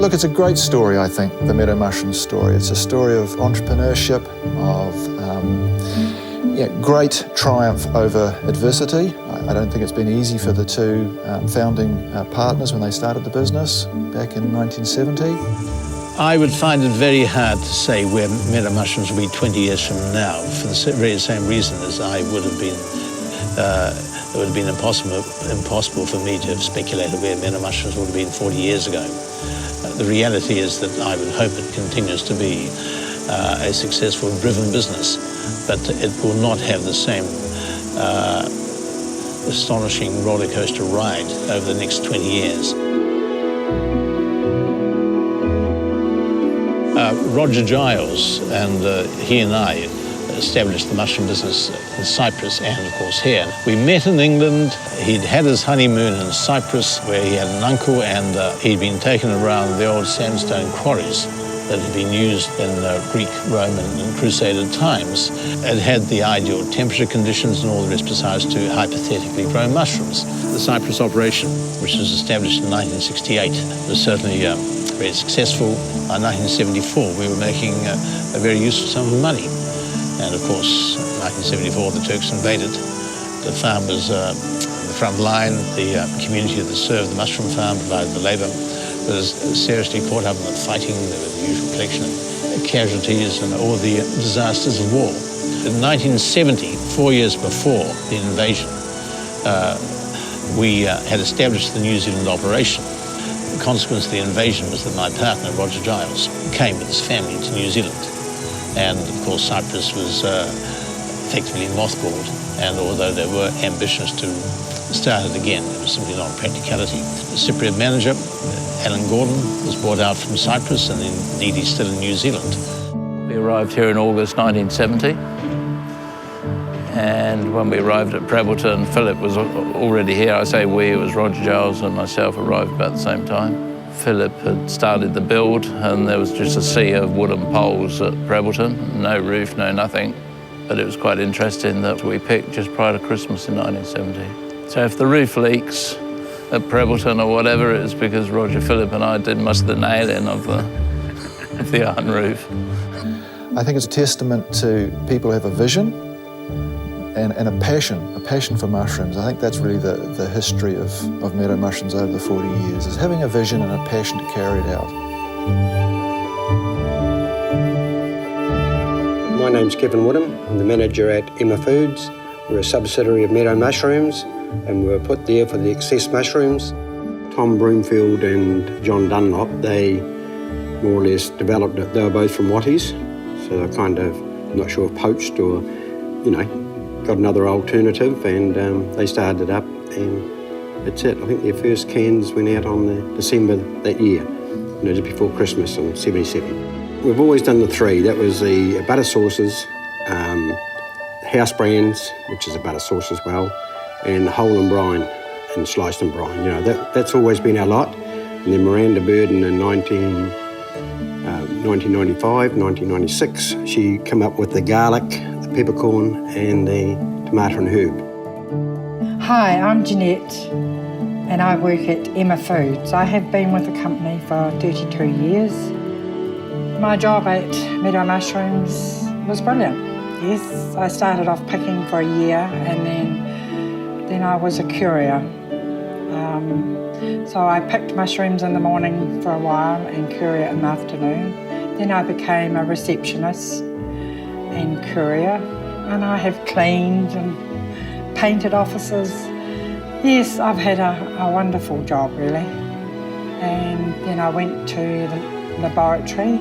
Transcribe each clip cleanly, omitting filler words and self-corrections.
Look, it's a great story, I think, the Meadow Mushroom story. It's a story of entrepreneurship, of great triumph over adversity. I don't think it's been easy for the two founding partners when they started the business back in 1970. I would find it very hard to say where Meadow Mushrooms will be 20 years from now, for the very same reason as I would have been. It would have been impossible for me to have speculated where Meadow Mushrooms would have been 40 years ago. The reality is that I would hope it continues to be a successful, driven business, but it will not have the same astonishing roller coaster ride over the next 20 years. Roger Giles and he and I established the mushroom business in Cyprus and, of course, here. We met in England. He'd had his honeymoon in Cyprus, where he had an uncle, and he'd been taken around the old sandstone quarries that had been used in Greek, Roman, and Crusader times. It had the ideal temperature conditions and all the rest besides to hypothetically grow mushrooms. The Cyprus operation, which was established in 1968, was certainly very successful. By 1974, we were making a very useful sum of money. And of course, in 1974, the Turks invaded. The farmers, the front line, the community that served the mushroom farm, provided the labour, was seriously caught up in the fighting, the usual collection of casualties and all the disasters of war. In 1970, 4 years before the invasion, we had established the New Zealand operation. The consequence of the invasion was that my partner, Roger Giles, came with his family to New Zealand. And of course, Cyprus was effectively mothballed, and although there were ambitions to start it again, it was simply not a practicality. The Cypriot manager, Alan Gordon, was brought out from Cyprus, and indeed he's still in New Zealand. We arrived here in August 1970, and when we arrived at Brabelton, Philip was already here. I say we, it was Roger Giles and myself arrived about the same time. Philip had started the build, and there was just a sea of wooden poles at Brabelton, no roof, no nothing. But it was quite interesting that we picked just prior to Christmas in 1970. So if the roof leaks at Brabelton or whatever, it's because Roger, Philip and I did most of the nailing of the iron roof. I think it's a testament to people who have a vision and a passion for mushrooms. I think that's really the history of Meadow Mushrooms over the 40 years, is having a vision and a passion to carry it out. My name's Kevin Woodham. I'm the manager at Emma Foods. We're a subsidiary of Meadow Mushrooms, and we were put there for the excess mushrooms. Tom Broomfield and John Dunlop, they more or less developed it. They were both from Watties, so they're kind of, I'm not sure if poached or, got another alternative, and they started it up, and that's it. I think their first cans went out on the December that year, just before Christmas in 77. We've always done the three. That was the butter sauces, house brands, which is a butter sauce as well, and whole and brine and sliced and brine. That's always been our lot. And then Miranda Burden in 1995, 1996, she came up with the garlic, peppercorn and the tomato and herb. Hi, I'm Jeanette and I work at Emma Foods. I have been with the company for 32 years. My job at Meadow Mushrooms was brilliant. Yes, I started off picking for a year and then I was a courier. So I picked mushrooms in the morning for a while and courier in the afternoon. Then I became a receptionist and courier, and I have cleaned and painted offices. Yes, I've had a wonderful job, really. And then I went to the laboratory,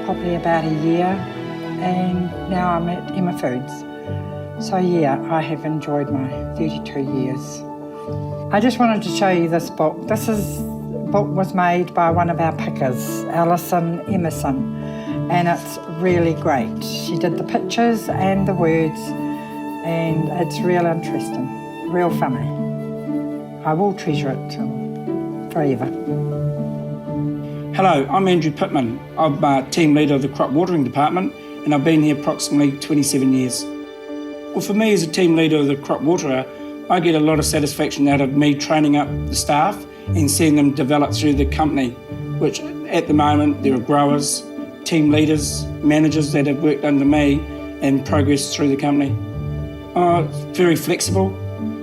probably about a year, and now I'm at Emma Foods. So yeah, I have enjoyed my 32 years. I just wanted to show you this book. This book was made by one of our pickers, Alison Emerson, and it's really great. She did the pictures and the words, and it's real interesting, real funny. I will treasure it till forever. Hello, I'm Andrew Pittman. I'm team leader of the crop watering department, and I've been here approximately 27 years. Well, for me as a team leader of the crop waterer, I get a lot of satisfaction out of me training up the staff and seeing them develop through the company. which at the moment there are growers, team leaders, managers that have worked under me and progressed through the company. Very flexible.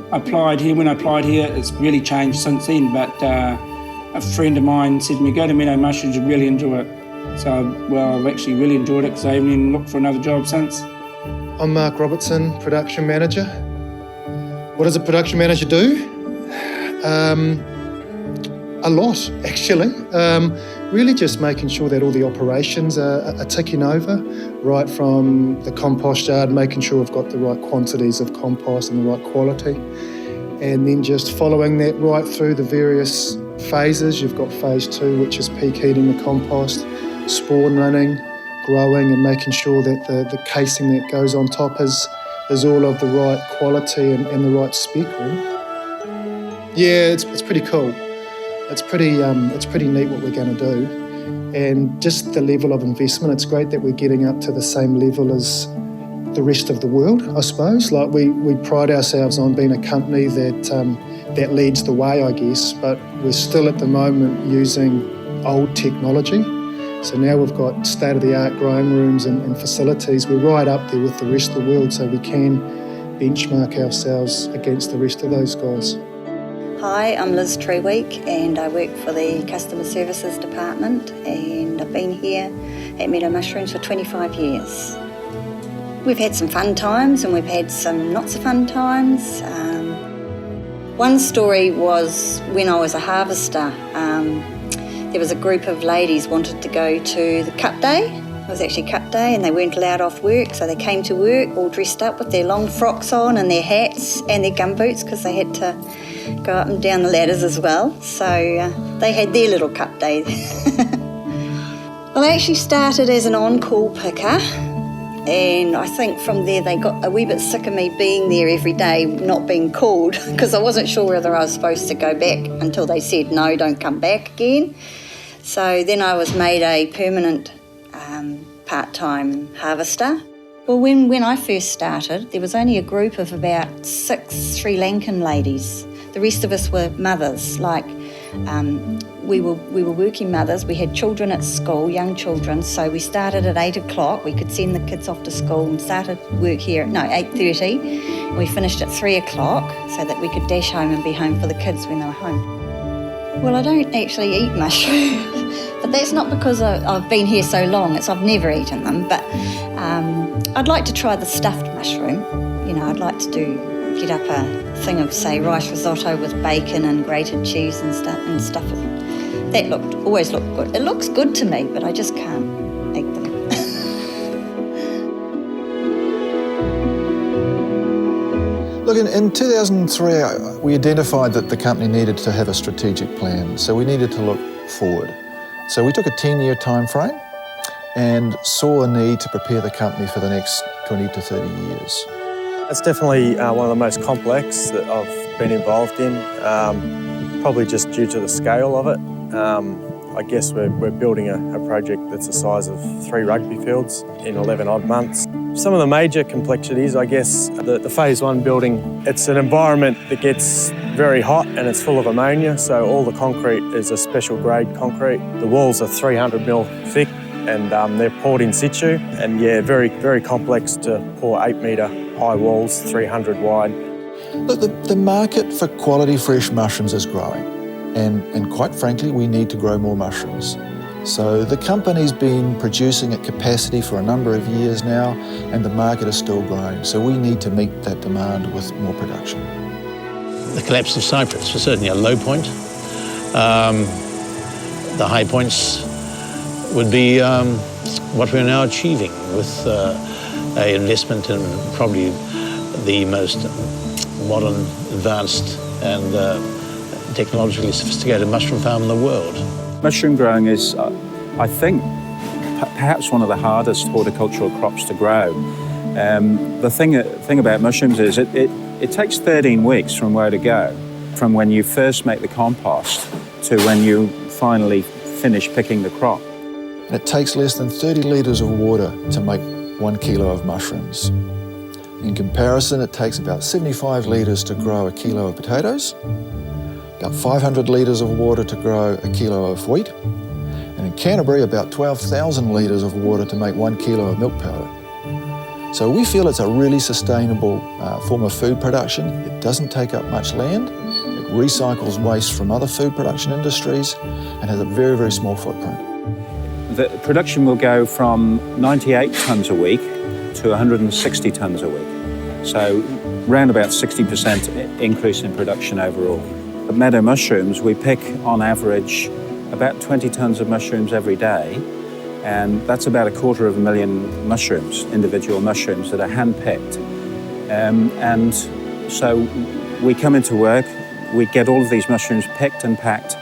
When I applied here, it's really changed since then, but a friend of mine said to me, go to Meadow Mushrooms, you'll really enjoy it. So, I've actually really enjoyed it because I haven't even looked for another job since. I'm Mark Robertson, Production Manager. What does a production manager do? A lot, actually. Really just making sure that all the operations are ticking over, right from the compost yard, making sure we've got the right quantities of compost and the right quality, and then just following that right through the various phases. You've got phase 2, which is peak heating the compost, spawn running, growing, and making sure that the casing that goes on top is all of the right quality and the right spec, really. Yeah, it's pretty cool. It's pretty neat what we're going to do, and just the level of investment. It's great that we're getting up to the same level as the rest of the world, I suppose. Like we pride ourselves on being a company that leads the way, I guess, but we're still at the moment using old technology. So now we've got state-of-the-art growing rooms and facilities. We're right up there with the rest of the world, so we can benchmark ourselves against the rest of those guys. Hi, I'm Liz Treweek and I work for the Customer Services Department, and I've been here at Meadow Mushrooms for 25 years. We've had some fun times and we've had some not so fun times. One story was when I was a harvester. There was a group of ladies wanted to go to the cup day. It was actually cup day and they weren't allowed off work, so they came to work all dressed up with their long frocks on and their hats and their gumboots because they had to go up and down the ladders as well. So they had their little cup day. Well, I actually started as an on-call picker, and I think from there they got a wee bit sick of me being there every day, not being called, because I wasn't sure whether I was supposed to go back until they said, no, don't come back again. So then I was made a permanent part-time harvester. Well, when I first started, there was only a group of about 6 Sri Lankan ladies. The rest of us were mothers, we were working mothers. We had children at school, young children, so we started at 8 o'clock. We could send the kids off to school and started work here at 8:30. We finished at 3 o'clock so that we could dash home and be home for the kids when they were home. Well, I don't actually eat mushrooms, but that's not because I've been here so long. I've never eaten them, but I'd like to try the stuffed mushroom. I'd like to get up a thing of, say, rice risotto with bacon and grated cheese and stuff it. That always looked good. It looks good to me, but I just can't eat them. Look, in 2003, we identified that the company needed to have a strategic plan, so we needed to look forward. So we took a 10-year time frame and saw a need to prepare the company for the next 20 to 30 years. It's definitely one of the most complex that I've been involved in, probably just due to the scale of it. I guess we're building a project that's the size of 3 rugby fields in 11 odd months. Some of the major complexities, I guess, the phase 1 building, it's an environment that gets very hot and it's full of ammonia, so all the concrete is a special grade concrete. The walls are 300 mil thick and they're poured in situ, and yeah, very, very complex to pour 8 metre high walls, 300 wide. Look, the market for quality fresh mushrooms is growing, and quite frankly, we need to grow more mushrooms. So the company's been producing at capacity for a number of years now, and the market is still growing. So we need to meet that demand with more production. The collapse of Cyprus was certainly a low point. The high points would be what we're now achieving with an investment in probably the most modern, advanced and technologically sophisticated mushroom farm in the world. Mushroom growing is, I think, perhaps one of the hardest horticultural crops to grow. The thing about mushrooms is it takes 13 weeks from where to go, from when you first make the compost to when you finally finish picking the crop. It takes less than 30 litres of water to make 1 kilo of mushrooms. In comparison, it takes about 75 litres to grow a kilo of potatoes, about 500 litres of water to grow a kilo of wheat, And in Canterbury, about 12,000 litres of water to make 1 kilo of milk powder. So we feel it's a really sustainable form of food production. It doesn't take up much land. It recycles waste from other food production industries and has a very, very small footprint. The production will go from 98 tonnes a week to 160 tonnes a week. So around about 60% increase in production overall. At Meadow Mushrooms, we pick on average about 20 tonnes of mushrooms every day, and that's about 250,000 mushrooms, individual mushrooms that are hand-picked. And so we come into work, we get all of these mushrooms picked and packed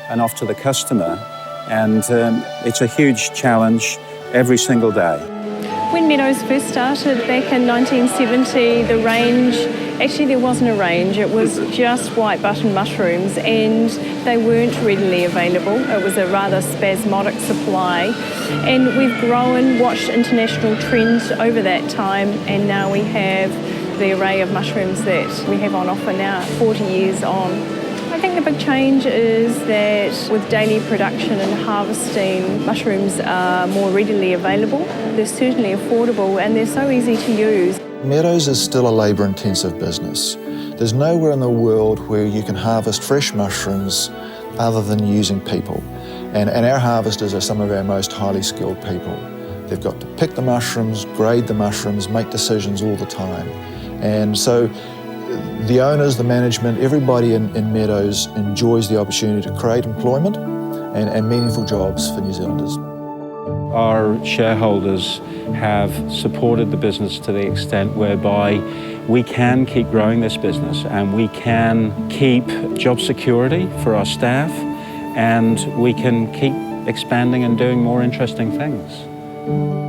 and off to the customer, and it's a huge challenge every single day. When Meadows first started back in 1970, the range, actually there wasn't a range, it was just white button mushrooms, and they weren't readily available. It was a rather spasmodic supply, and we've grown, watched international trends over that time, and now we have the array of mushrooms that we have on offer now, 40 years on. I think the big change is that with daily production and harvesting, mushrooms are more readily available. They're certainly affordable and they're so easy to use. Meadows is still a labour-intensive business. There's nowhere in the world where you can harvest fresh mushrooms other than using people. And our harvesters are some of our most highly skilled people. They've got to pick the mushrooms, grade the mushrooms, make decisions all the time. And so the owners, the management, everybody in Meadows enjoys the opportunity to create employment and meaningful jobs for New Zealanders. Our shareholders have supported the business to the extent whereby we can keep growing this business and we can keep job security for our staff, and we can keep expanding and doing more interesting things.